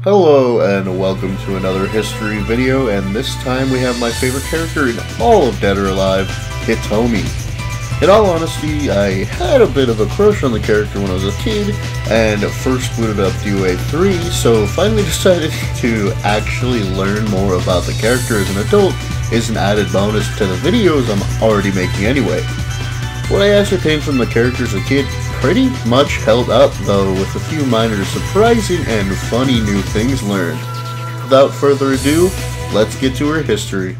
Hello and welcome to another history video, and this time we have my favorite character in all of Dead or Alive, Hitomi. In all honesty, I had a bit of a crush on the character when I was a kid and first booted up DOA 3, so finally decided to actually learn more about the character as an adult is an added bonus to the videos I'm already making anyway. What I ascertained from the character as a kid pretty much held up though, with a few minor surprising and funny new things learned. Without further ado, let's get to her history.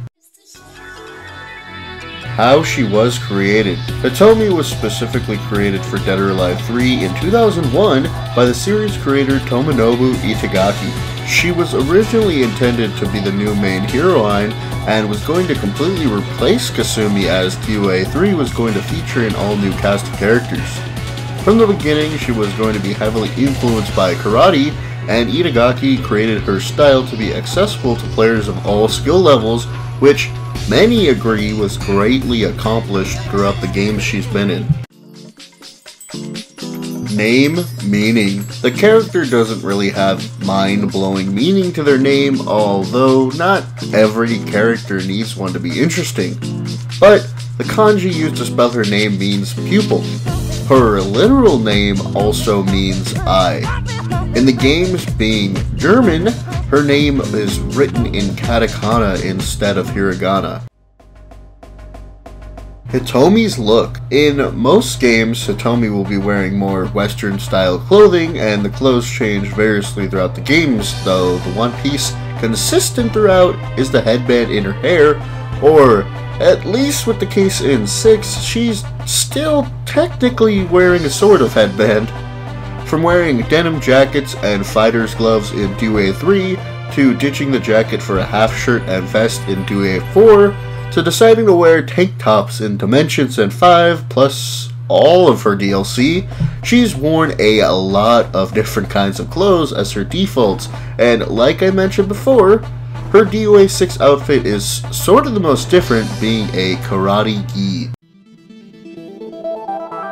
How she was created. Hitomi was specifically created for Dead or Alive 3 in 2001 by the series creator Tomonobu Itagaki. She was originally intended to be the new main heroine and was going to completely replace Kasumi, as DOA 3 was going to feature an all-new cast of characters. From the beginning, she was going to be heavily influenced by karate, and Itagaki created her style to be accessible to players of all skill levels, which many agree was greatly accomplished throughout the games she's been in. Name, meaning. The character doesn't really have mind-blowing meaning to their name, although not every character needs one to be interesting. But the kanji used to spell her name means pupil. Her literal name also means eye. In the games, being German, her name is written in katakana instead of hiragana. Hitomi's look. In most games, Hitomi will be wearing more Western style clothing, and the clothes change variously throughout the games, though the one piece consistent throughout is the headband in her hair, or at least with the case in 6, she's still technically wearing a sort of headband. From wearing denim jackets and fighter's gloves in DOA 3, to ditching the jacket for a half shirt and vest in DOA 4, to deciding to wear tank tops in Dimensions and 5, plus all of her DLC, she's worn a lot of different kinds of clothes as her defaults, and like I mentioned before, her DOA 6 outfit is sort of the most different, being a karate gi.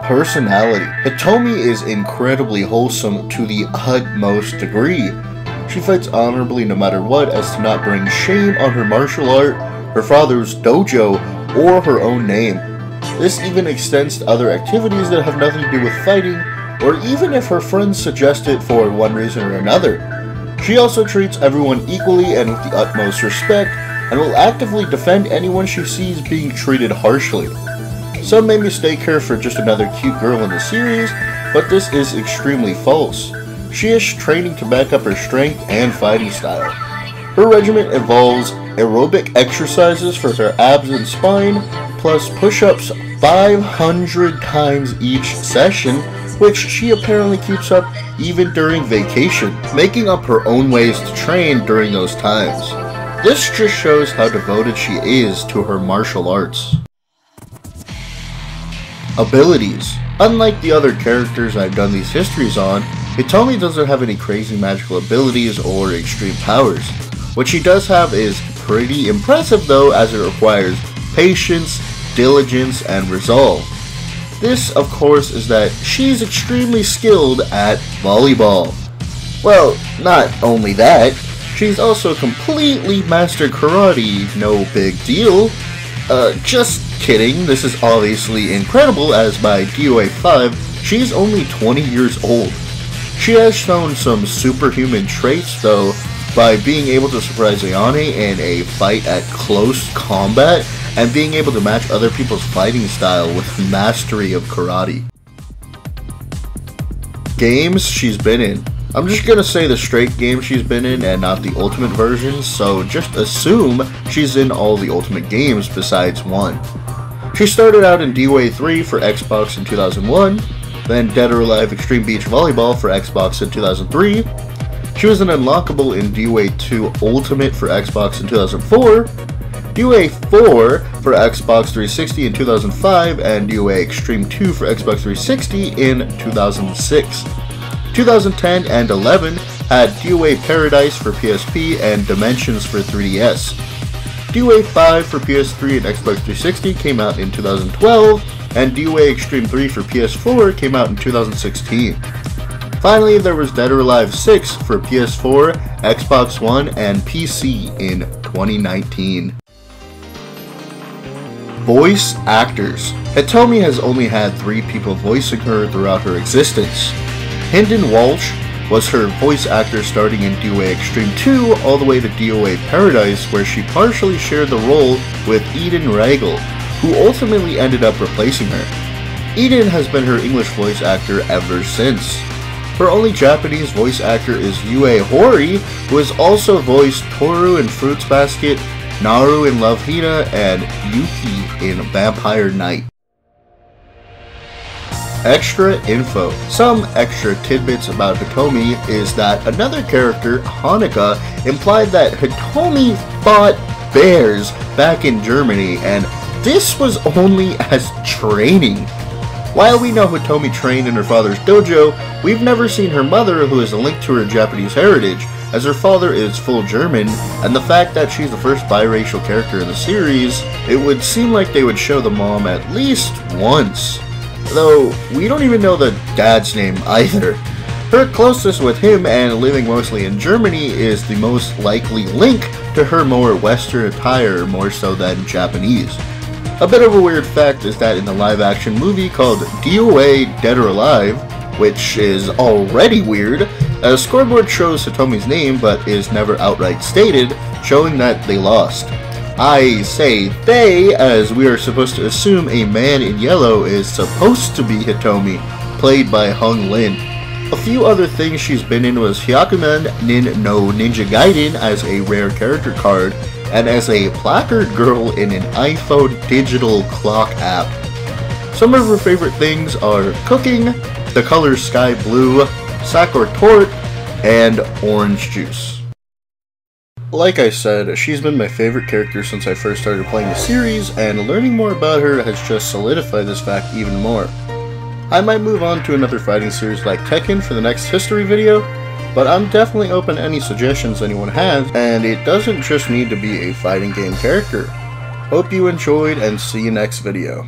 Personality. Hitomi is incredibly wholesome to the utmost degree. She fights honorably no matter what, as to not bring shame on her martial art, her father's dojo, or her own name. This even extends to other activities that have nothing to do with fighting, or even if her friends suggest it for one reason or another. She also treats everyone equally and with the utmost respect, and will actively defend anyone she sees being treated harshly. Some may mistake her for just another cute girl in the series, but this is extremely false. She has training to back up her strength and fighting style. Her regimen involves aerobic exercises for her abs and spine, plus push-ups 500 times each session, which she apparently keeps up even during vacation, making up her own ways to train during those times. This just shows how devoted she is to her martial arts. Abilities. Unlike the other characters I've done these histories on, Hitomi doesn't have any crazy magical abilities or extreme powers. What she does have is pretty impressive though, as it requires patience, diligence, and resolve. This, of course, is that she's extremely skilled at volleyball. Well, not only that, she's also completely mastered karate, no big deal. Just kidding, this is obviously incredible, as by DOA 5, she's only 20 years old. She has shown some superhuman traits though, by being able to surprise Ayane in a fight at close combat, and being able to match other people's fighting style with mastery of karate. Games she's been in. I'm just gonna say the straight games she's been in and not the ultimate versions, so just assume she's in all the ultimate games besides one. She started out in DOA 3 for Xbox in 2001, then Dead or Alive Extreme Beach Volleyball for Xbox in 2003. She was an unlockable in DOA 2 Ultimate for Xbox in 2004, DOA 4 for Xbox 360 in 2005, and DOA Extreme 2 for Xbox 360 in 2006. 2010 and 11 had DOA Paradise for PSP and Dimensions for 3DS. DOA 5 for PS3 and Xbox 360 came out in 2012, and DOA Extreme 3 for PS4 came out in 2016. Finally, there was Dead or Alive 6 for PS4, Xbox One, and PC in 2019. Voice actors. Hitomi has only had 3 people voicing her throughout her existence. Hynden Walsh was her voice actor starting in DOA Extreme 2 all the way to DOA Paradise, where she partially shared the role with Eden Reigl, who ultimately ended up replacing her. Eden has been her English voice actor ever since. Her only Japanese voice actor is Yue Horii, who has also voiced Toru in Fruits Basket, Naru in Love Hina, and Yuki in Vampire Knight. Extra info. Some extra tidbits about Hitomi is that another character, Hanukkah, implied that Hitomi fought bears back in Germany, and this was only as training. While we know Hitomi trained in her father's dojo, we've never seen her mother, who is a link to her Japanese heritage, as her father is full German, and the fact that she's the first biracial character in the series, it would seem like they would show the mom at least once. Though, we don't even know the dad's name either. Her closeness with him and living mostly in Germany is the most likely link to her more Western attire more so than Japanese. A bit of a weird fact is that in the live-action movie called DOA Dead or Alive, which is already weird, a scoreboard shows Hitomi's name but is never outright stated, showing that they lost. I say they, as we are supposed to assume a man in yellow is supposed to be Hitomi, played by Hung Lin. A few other things she's been in was Hyakumen no Ninja Gaiden as a rare character card, and as a placard girl in an iPhone digital clock app. Some of her favorite things are cooking, the color sky blue, sac or tort, and orange juice. Like I said, she's been my favorite character since I first started playing the series, and learning more about her has just solidified this fact even more. I might move on to another fighting series like Tekken for the next history video, but I'm definitely open to any suggestions anyone has, and it doesn't just need to be a fighting game character. Hope you enjoyed, and see you next video.